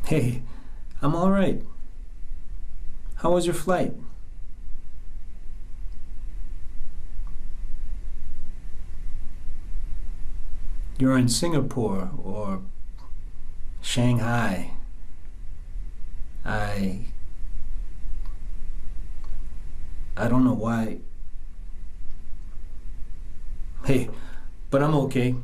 Hey, I'm all right. How was your flight? You're in Singapore or Shanghai. I I don't know why. Hey, but I'm okay.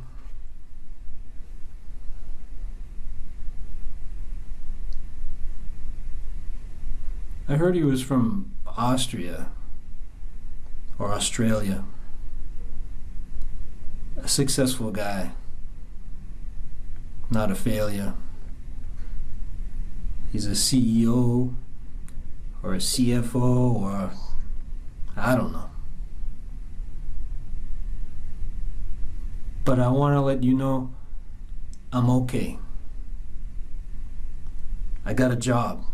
I heard he was from Austria or Australia. A successful guy. Not a failure. He's a CEO or a CFO or I don't know. But I want to let you know I'm okay. I got a job.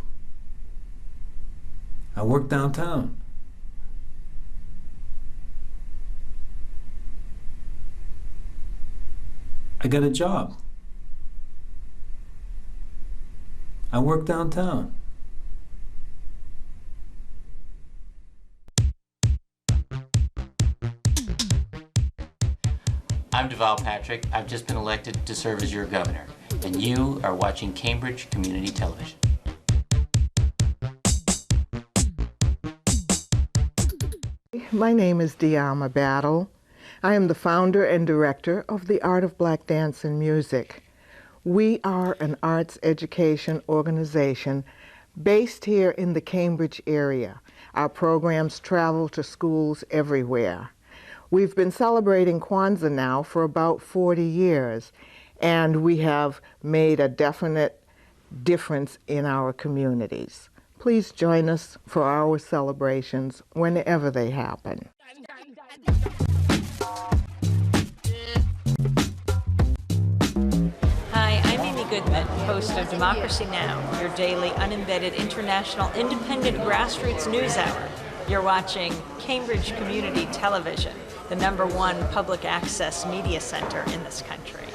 I work downtown. I got a job. I work downtown. I'm Deval Patrick. I've just been elected to serve as your governor, and you are watching Cambridge Community Television. My name is Diama Battle. I am the founder and director of the Art of Black Dance and Music. We are an arts education organization based here in the Cambridge area. Our programs travel to schools everywhere. We've been celebrating Kwanzaa now for about 40 years, and we have made a definite difference in our communities. Please join us for our celebrations whenever they happen. Hi, I'm Amy Goodman, host of Democracy Now!, your daily unembedded international independent grassroots news hour. You're watching Cambridge Community Television, the #1 public access media center in this country.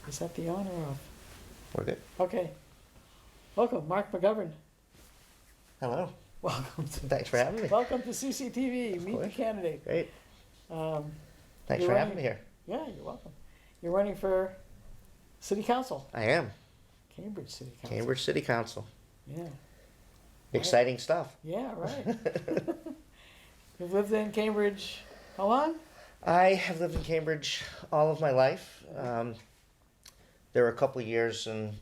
Is that the on or off? We're good. Okay. Welcome, Marc McGovern. Hello. Welcome to Thanks for having me. Welcome to CCTV. Meet the course. candidate. Great. Um, Thanks you're for having running- me here. Yeah, you're welcome. You're running for City Council, I am. Cambridge City Council. Cambridge City Council. Yeah. Exciting stuff. Yeah, right. You've lived in Cambridge how long? I have lived in Cambridge all of my life. There were a couple of years in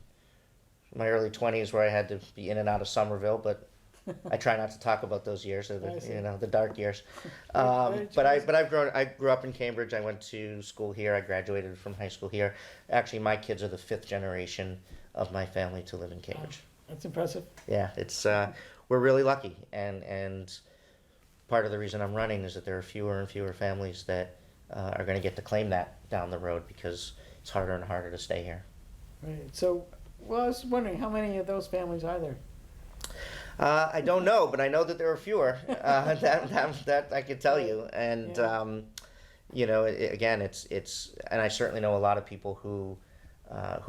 my early 20s where I had to be in and out of Somerville, but I try not to talk about those years, or I see. the dark years. Very I grew up in Cambridge. I went to school here. I graduated from high school here. Actually, my kids are the 5th generation of my family to live in Cambridge. That's impressive. Yeah, it's we're really lucky, and part of the reason I'm running is that there are fewer and fewer families that are going to get to claim that down the road, because it's harder and harder to stay here. Right. So, well, I was wondering how many of those families are there? I don't know, but I know that there are fewer. That I can tell you, and Yeah. again, it's, and I certainly know a lot of people who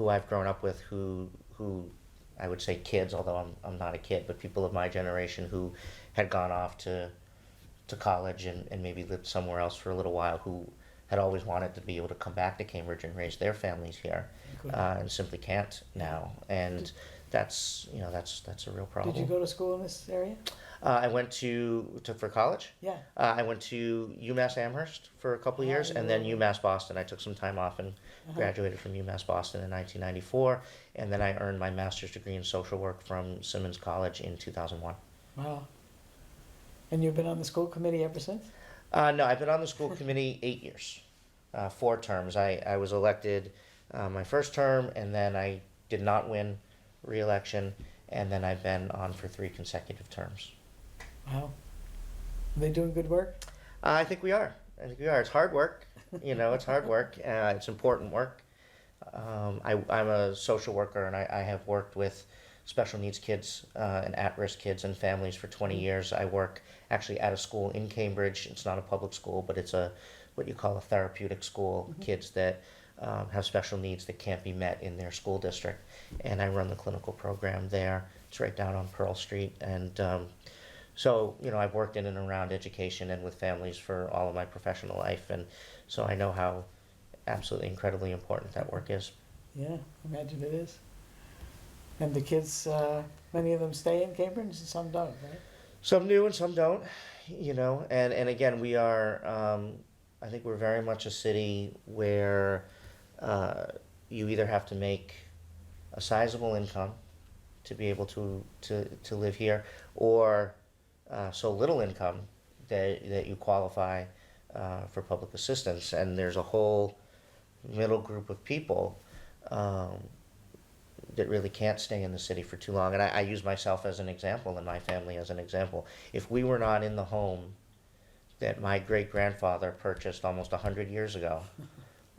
I've grown up with, who I would say kids, although I'm not a kid, but people of my generation who had gone off to college and maybe lived somewhere else for a little while, who had always wanted to be able to come back to Cambridge and raise their families here, and simply can't now, and that's a real problem. Did you go to school in this area? I went for college. Yeah. I went to UMass Amherst for a couple of years, and then yeah. UMass Boston. I took some time off and graduated from UMass Boston in 1994, and then I earned my master's degree in social work from Simmons College in 2001. Wow. And you've been on the school committee ever since? No, I've been on the school committee 8 years, 4 terms. I was elected my first term, and then I did not win re-election, and then I've been on for 3 consecutive terms. Wow. Are they doing good work? I think we are. It's hard work. It's hard work. It's important work. I'm a social worker, and I have worked with special needs kids and at-risk kids and families for 20 years. I work actually at a school in Cambridge. It's not a public school, but it's what you call a therapeutic school. Kids that have special needs that can't be met in their school district, and I run the clinical program there. It's right down on Pearl Street, and so I've worked in and around education and with families for all of my professional life, and so I know how absolutely incredibly important that work is. Yeah, imagine it is. And the kids, many of them stay in Cambridge and some don't, right? Some do and some don't, and again, we are, I think we're very much a city where you either have to make a sizable income to be able to live here, or so little income that you qualify for public assistance, and there's a whole middle group of people that really can't stay in the city for too long. And I use myself as an example and my family as an example. If we were not in the home that my great-grandfather purchased almost 100 years ago,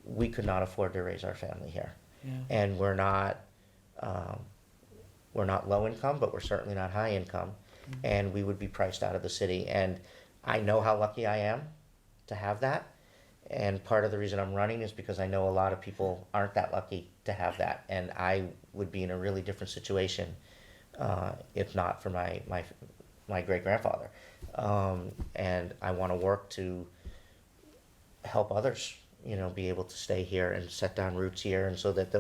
we could not afford to raise our family here. Yeah. And we're not low income, but we're certainly not high income, and we would be priced out of the city. And I know how lucky I am to have that. And part of the reason I'm running is because I know a lot of people aren't that lucky to have that, and I would be in a really different situation if not for my great-grandfather. And I want to work to help others, be able to stay here and set down roots here, and so that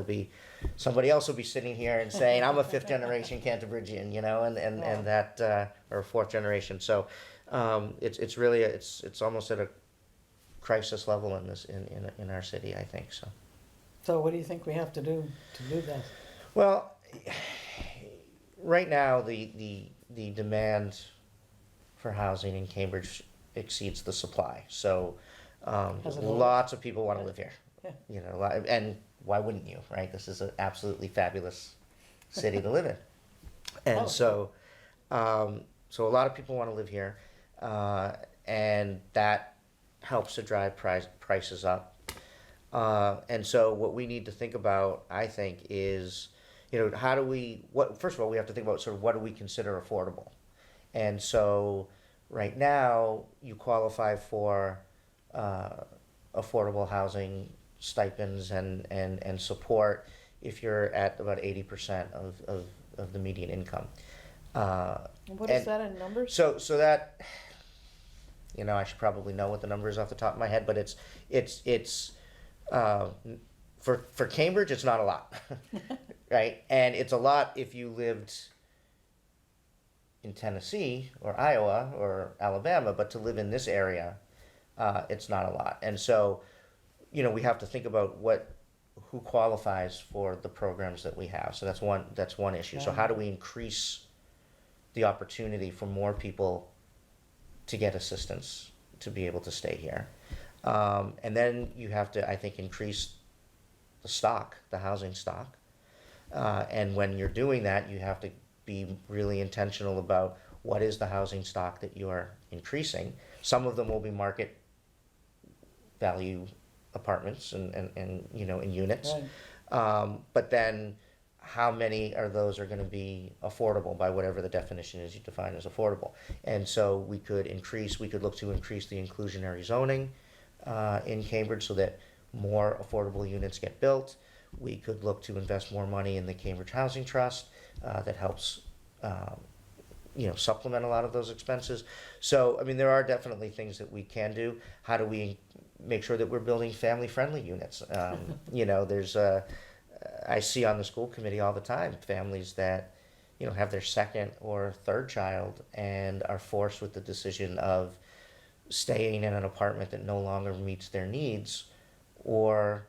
somebody else will be sitting here and saying, I'm a 5th-generation Canterbridgian, and that, or 4th generation. So it's really, it's almost at a crisis level in our city, I think so. So what do you think we have to do that? Well, right now the demand for housing in Cambridge exceeds the supply. So lots of people want to live here. Yeah. And why wouldn't you, right? This is an absolutely fabulous city to live in, and so a lot of people want to live here, and that helps to drive prices up. And so what we need to think about, I think, is, first of all, we have to think about sort of what do we consider affordable. And so right now, you qualify for affordable housing stipends and support if you're at about 80% of the median income. What is that in numbers? So that, I should probably know what the number is off the top of my head, but it's for Cambridge, it's not a lot, right? And it's a lot if you lived in Tennessee or Iowa or Alabama, but to live in this area, it's not a lot. And so, we have to think about who qualifies for the programs that we have. So that's one issue. So how do we increase the opportunity for more people to get assistance to be able to stay here. And then you have to, I think, increase the stock, the housing stock. And when you're doing that, you have to be really intentional about what is the housing stock that you're increasing. Some of them will be market value apartments and you know, in units. Right. But then how many of those are going to be affordable by whatever the definition is you define as affordable? And so we could look to increase the inclusionary zoning in Cambridge so that more affordable units get built. We could look to invest more money in the Cambridge Housing Trust that helps you know, supplement a lot of those expenses. So, I mean, there are definitely things that we can do. How do we make sure that we're building family-friendly units? You know, I see on the school committee all the time families that, you know, have their second or third child and are forced with the decision of staying in an apartment that no longer meets their needs, or,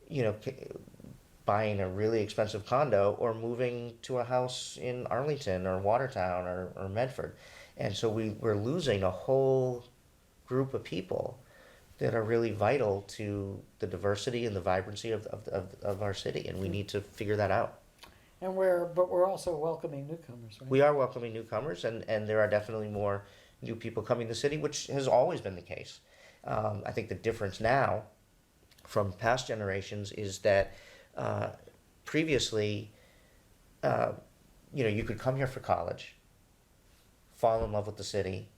you know, buying a really expensive condo or moving to a house in Arlington or Watertown or Medford. And so we're losing a whole group of people that are really vital to the diversity and the vibrancy of our city, and we need to figure that out. And we're also welcoming newcomers, right? We are welcoming newcomers, and there are definitely more new people coming to the city, which has always been the case. I think the difference now from past generations is that previously, you know, you could come here for college, fall in love with the city,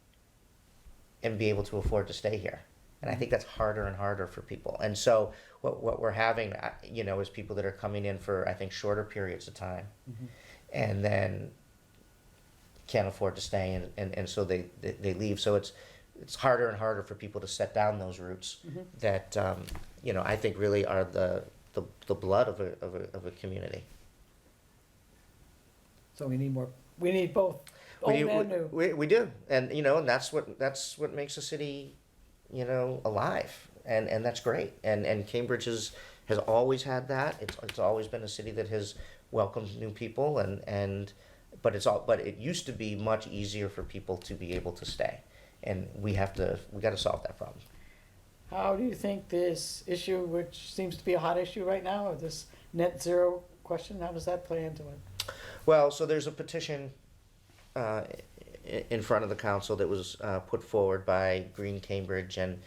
and be able to afford to stay here. And I think that's harder and harder for people. And so what we're having, you know, is people that are coming in for, I think, shorter periods of time, and then can't afford to stay, and so they leave. So it's harder and harder for people to set down those roots that, you know, I think really are the blood of a community. So we need both old and new. We do, and you know, and that's what makes a city, you know, alive, and that's great. And Cambridge has always had that. It's always been a city that has welcomed new people, but it used to be much easier for people to be able to stay, and we got to solve that problem. How do you think this issue, which seems to be a hot issue right now, or this net zero question, how does that play into it? Well, so there's a petition in front of the council that was put forward by Green Cambridge and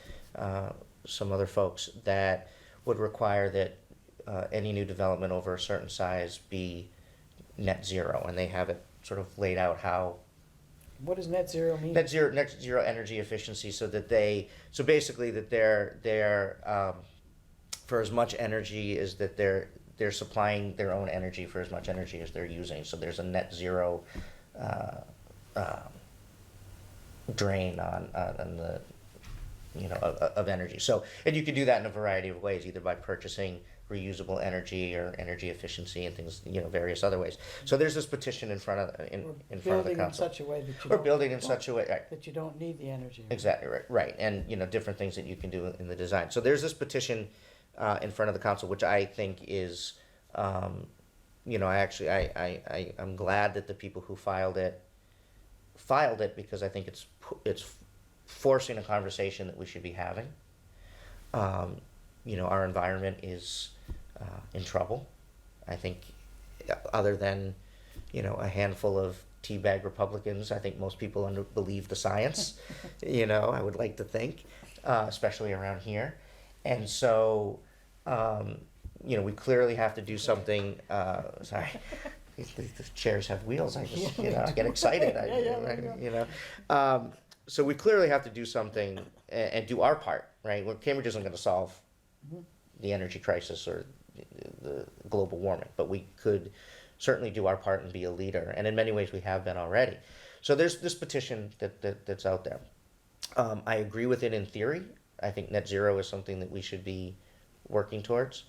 some other folks that would require that any new development over a certain size be net zero, and they have it sort of laid out how. What does net zero mean? Net zero energy efficiency, so basically that they're for as much energy as that they're supplying their own energy for as much energy as they're using. So there's a net zero drain on the, you know, of energy. So, and you can do that in a variety of ways, either by purchasing reusable energy or energy efficiency and things, you know, various other ways. So there's this petition in front of the council. Building in such a way that you or building in such a way, right. that you don't need the energy. Exactly right, and you know, different things that you can do in the design. So there's this petition in front of the council, which I think is, you know, I'm glad that the people who filed it because I think it's forcing a conversation that we should be having. You know, our environment is in trouble. I think, other than, you know, a handful of teabag Republicans, I think most people believe the science. You know, I would like to think, especially around here, and so, you know, we clearly have to do something. Sorry. The chairs have wheels. I just, you know, I get excited. You know, so we clearly have to do something and do our part, right? Well, Cambridge isn't going to solve the energy crisis or the global warming, but we could certainly do our part and be a leader. And in many ways, we have been already. So there's this petition that's out there. I agree with it in theory. I think net zero is something that we should be working towards.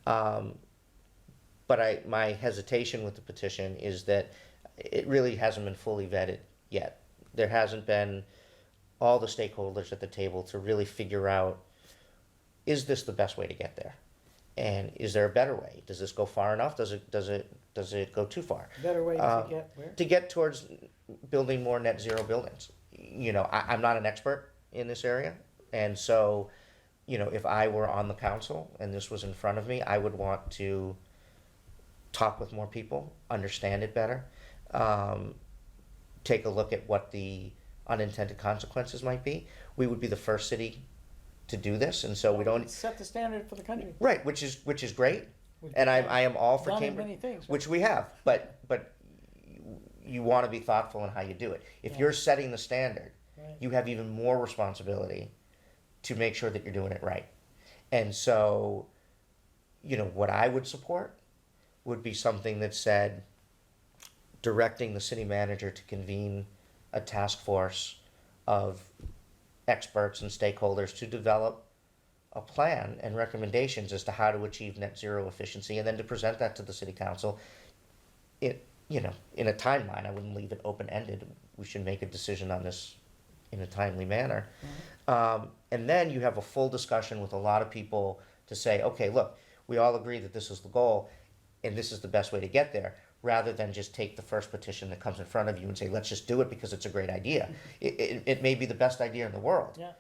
But my hesitation with the petition is that it really hasn't been fully vetted yet. There hasn't been all the stakeholders at the table to really figure out, is this the best way to get there? And is there a better way? Does this go far enough? Does it go too far? Better way to get where? To get towards building more net zero buildings. You know, I'm not an expert in this area, and so, you know, if I were on the council and this was in front of me, I would want to talk with more people, understand it better, take a look at what the unintended consequences might be. We would be the first city to do this, and so we don't Set the standard for the country. right, which is great, Which and we've I am all for done in Cambridge, many things, right? which we have, but you want to be thoughtful in how you do it. If Yeah. you're setting the standard, Right. you have even more responsibility to make sure that you're doing it right. And so, you know, what I would support would be something that said directing the city manager to convene a task force of experts and stakeholders to develop a plan and recommendations as to how to achieve net zero efficiency, and then to present that to the city council. It, you know, in a timeline. I wouldn't leave it open-ended. We should make a decision on this in a timely manner. And then you have a full discussion with a lot of people to say, okay, look, we all agree that this is the goal and this is the best way to get there, rather than just take the first petition that comes in front of you and say, let's just do it because it's a great idea. It may be the best idea in the world, Yeah.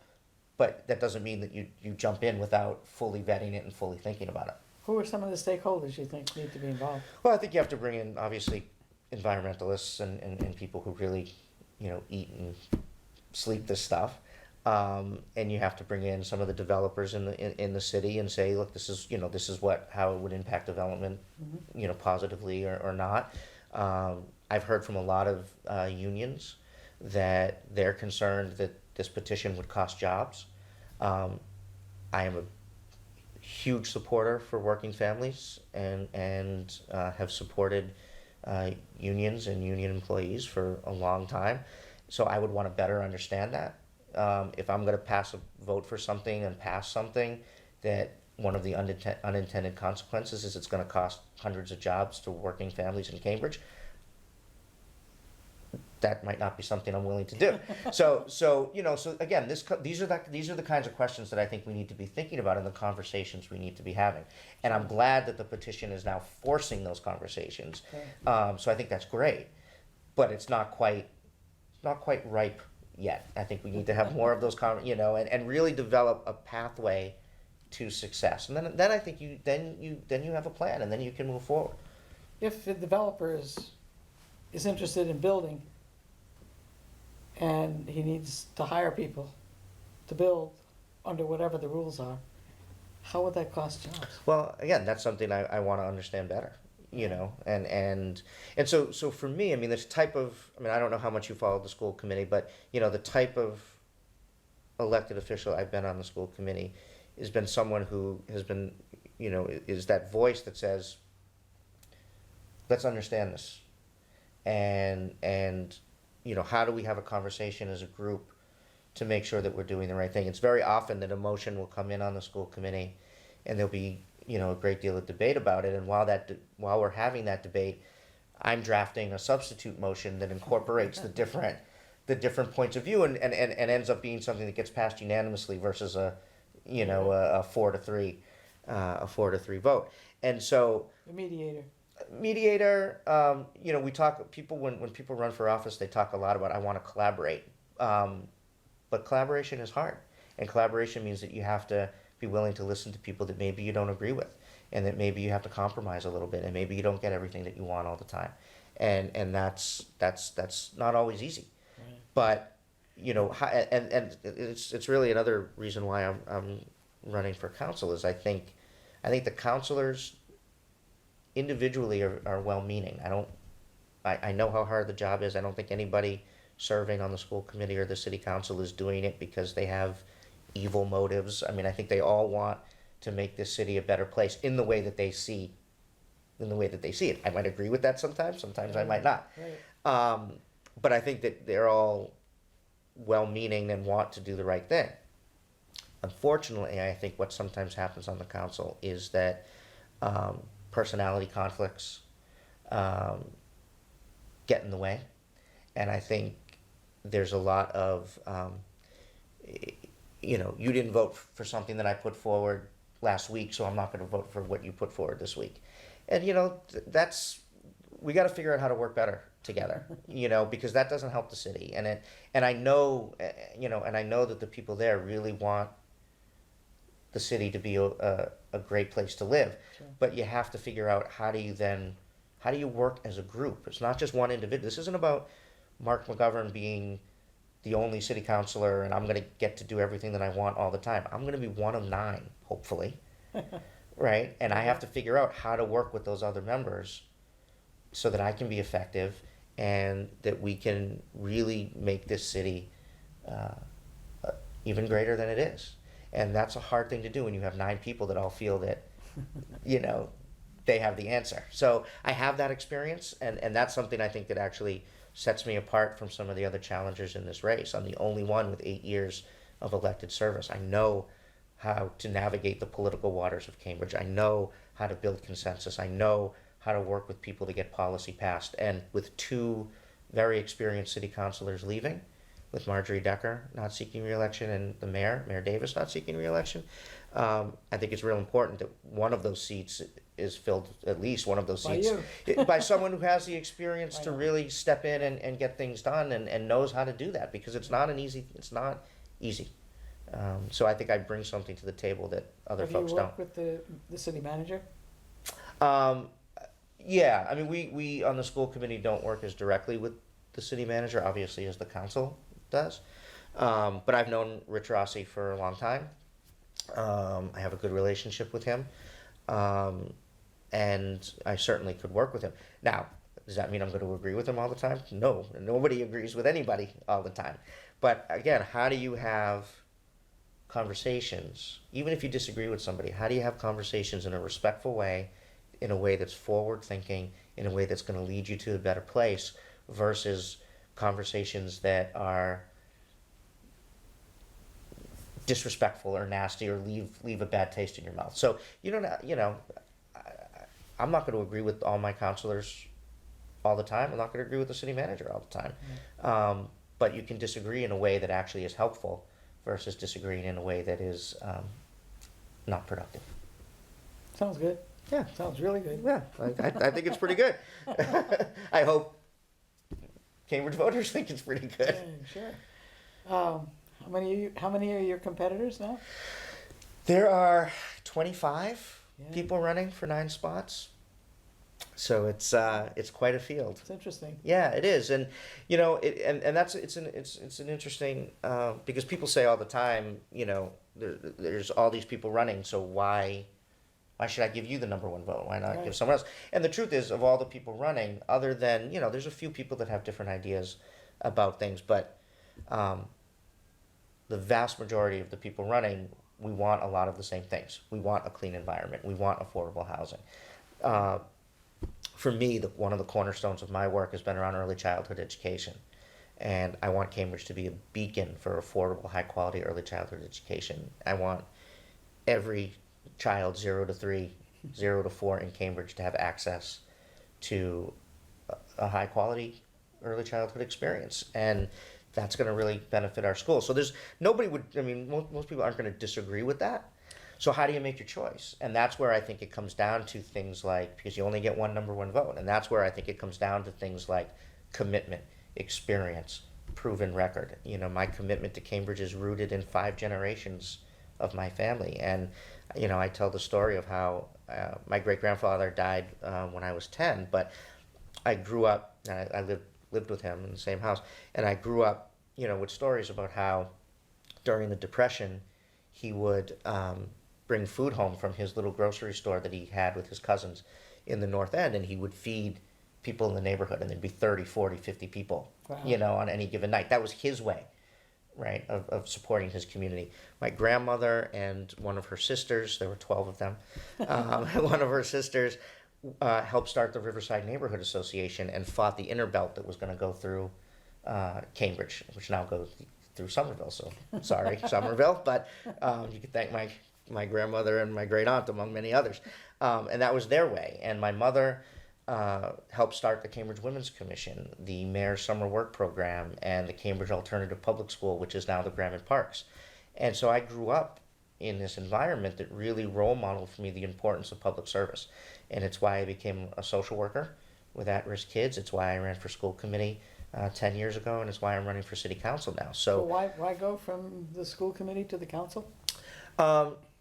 but that doesn't mean that you jump in without fully vetting it and fully thinking about it. Who are some of the stakeholders you think need to be involved? Well, I think you have to bring in, obviously, environmentalists and people who really, you know, eat and sleep this stuff. And you have to bring in some of the developers in the city and say, look, this is, you know, this is how it would impact development, you know, positively or not. I've heard from a lot of unions that they're concerned that this petition would cost jobs. I am a huge supporter for working families and have supported unions and union employees for a long time. So I would want to better understand that. If I'm going to vote for something and pass something, that one of the unintended consequences is it's going to cost hundreds of jobs to working families in Cambridge, that might not be something I'm willing to do. So you know, so again, these are the kinds of questions that I think we need to be thinking about in the conversations we need to be having. And I'm glad that the petition is now forcing those conversations. Okay. So I think that's great, but it's not quite ripe yet. I think we need to have more of those and really develop a pathway to success. And then I think you have a plan, and then you can move forward. If the developer is interested in building and he needs to hire people to build under whatever the rules are, how would that cost jobs? Well, again, that's something I want to understand better, you know, and so for me, I mean, this type of, I mean, I don't know how much you followed the school committee, but, you know, the type of elected official I've been on the school committee has been someone who has been, you know, is that voice that says, let's understand this. And you know, how do we have a conversation as a group to make sure that we're doing the right thing? It's very often that a motion will come in on the school committee and there'll be, you know, a great deal of debate about it. And while we're having that debate, I'm drafting a substitute motion that incorporates the different points of view and ends up being something that gets passed unanimously versus a 4-3 vote. And so The mediator. mediator, you know, when people run for office, they talk a lot about, I want to collaborate. But collaboration is hard. And collaboration means that you have to be willing to listen to people that maybe you don't agree with, and that maybe you have to compromise a little bit, and maybe you don't get everything that you want all the time. And that's not always easy. Right. But, you know, and it's really another reason why I'm running for council is I think the councilors individually are well-meaning. I know how hard the job is. I don't think anybody serving on the school committee or the city council is doing it because they have evil motives. I mean, I think they all want to make this city a better place in the way that they see it. I might agree with that sometimes I might not. Right. But I think that they're all well-meaning and want to do the right thing. Unfortunately, I think what sometimes happens on the council is that personality conflicts get in the way, and I think there's a lot of you know, you didn't vote for something that I put forward last week, so I'm not going to vote for what you put forward this week. And you know, that's we got to figure out how to work better together, because that doesn't help the city. And I know, and I know that the people there really want the city to be a great place to live. Sure. But you have to figure out how do you work as a group? It's not just one individual. This isn't about Marc McGovern being the only city councilor and I'm going to get to do everything that I want all the time. I'm going to be one of 9, hopefully, right? And I have to figure out how to work with those other members so that I can be effective and that we can really make this city even greater than it is. And that's a hard thing to do when you have 9 people that all feel that, they have the answer. So I have that experience, and that's something I think that actually sets me apart from some of the other challengers in this race. I'm the only one with 8 years of elected service. I know how to navigate the political waters of Cambridge. I know how to build consensus. I know how to work with people to get policy passed. And with 2 very experienced city councilors leaving, with Marjorie Decker not seeking re-election and the Mayor Davis not seeking re-election, I think it's real important that one of those seats is filled, at least one of those By seats, you. by someone who has the experience I to know. really step in and get things done and knows how to do that, because it's not easy. So I think I bring something to the table that other Have folks you don't. worked with the city manager? Yeah, I mean, we on the school committee don't work as directly with the city manager, obviously, as the council does. But I've known Rich Rossi for a long time. I have a good relationship with him. And I certainly could work with him. Now, does that mean I'm going to agree with him all the time? No, nobody agrees with anybody all the time. But again, how do you have conversations, even if you disagree with somebody, how do you have conversations in a respectful way, in a way that's forward thinking, in a way that's going to lead you to a better place, versus conversations that are disrespectful or nasty or leave a bad taste in your mouth. So I'm not going to agree with all my counselors all the time. I'm not going to agree with the city manager all the time. But you can disagree in a way that actually is helpful versus disagreeing in a way that is not productive. Sounds good. Yeah. Sounds really good. Yeah, I think it's pretty good. I hope Cambridge voters think it's pretty good. Yeah, sure. How many are your competitors now? There are 25 Yeah. people running for 9 spots, so it's quite a field. It's interesting. Yeah, it is, and it's an interesting because people say all the time, there's all these people running, so why should I give you the number 1 vote? Why not Right. give someone else? And the truth is, of all the people running, other than there's a few people that have different ideas about things, but the vast majority of the people running, we want a lot of the same things. We want a clean environment. We want affordable housing. For me, one of the cornerstones of my work has been around early childhood education. And I want Cambridge to be a beacon for affordable, high-quality early childhood education. I want every child 0 to 3, 0 to 4 in Cambridge to have access to a high-quality early childhood experience. And that's going to really benefit our schools. So most people aren't going to disagree with that. So how do you make your choice? And that's where I think it comes down to things like, because you only get one number 1 vote, and that's where I think it comes down to things like commitment, experience, proven record. My commitment to Cambridge is rooted in 5 generations of my family. And, I tell the story of how my great-grandfather died when I was 10, but I grew up, and I lived with him in the same house, and I grew up, with stories about how during the Depression, he would bring food home from his little grocery store that he had with his cousins in the North End, and he would feed people in the neighborhood, and there'd be 30, 40, 50 people, Wow. on any given night. That was his way, right, of supporting his community. My grandmother and one of her sisters, there were 12 of them, one of her sisters helped start the Riverside Neighborhood Association and fought the inner belt that was going to go through Cambridge, which now goes through Somerville. So sorry, Somerville, but you can thank my grandmother and my great aunt, among many others. And that was their way. And my mother helped start the Cambridge Women's Commission, the Mayor's Summer Work Program, and the Cambridge Alternative Public School, which is now the Graham Parks. And so I grew up in this environment that really role modeled for me the importance of public service. And it's why I became a social worker with at-risk kids. It's why I ran for school committee 10 years ago, and it's why I'm running for city council now. So why go from the school committee to the council?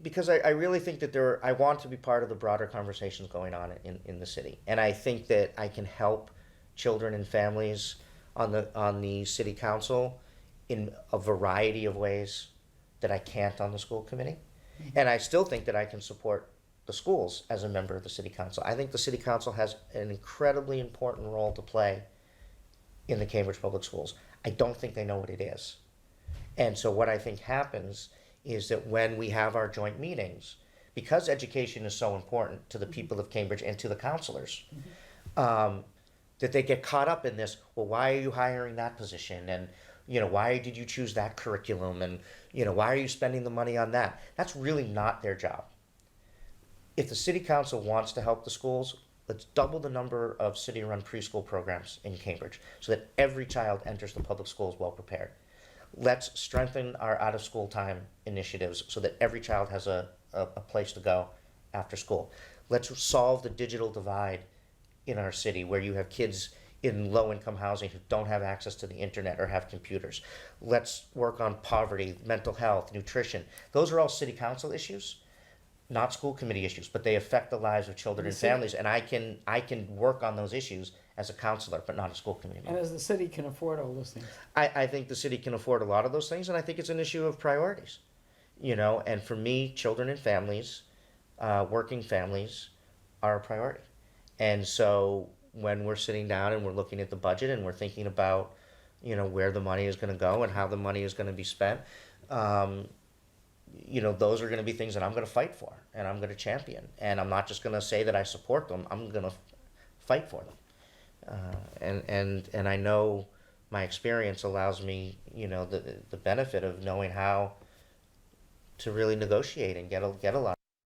Because I really think that I want to be part of the broader conversations going on in the city. And I think that I can help children and families on the city council in a variety of ways that I can't on the school committee. Mm-hmm. And I still think that I can support the schools as a member of the city council. I think the city council has an incredibly important role to play in the Cambridge Public Schools. I don't think they know what it is. And so what I think happens is that when we have our joint meetings, because education is so important to the people of Cambridge and to the counselors, that they get caught up in this, well, why are you hiring that position? And, why did you choose that curriculum? And, why are you spending the money on that? That's really not their job. If the city council wants to help the schools, let's double the number of city-run preschool programs in Cambridge so that every child enters the public schools well prepared. Let's strengthen our out-of-school time initiatives so that every child has a place to go after school. Let's solve the digital divide in our city where you have kids in low-income housing who don't have access to the internet or have computers. Let's work on poverty, mental health, nutrition. Those are all city council issues, not school committee issues, but they affect the lives of children and families, and I can work on those issues as a counselor, but not a school committee member. And as the city can afford all those things. I think the city can afford a lot of those things, and I think it's an issue of priorities. And for me, children and families, working families, are a priority. And so when we're sitting down and we're looking at the budget and we're thinking about, where the money is going to go and how the money is going to be spent, those are going to be things that I'm going to fight for and I'm going to champion. And I'm not just going to say that I support them, I'm going to fight for them. And I know my experience allows me, the benefit of knowing how to really negotiate and get a lot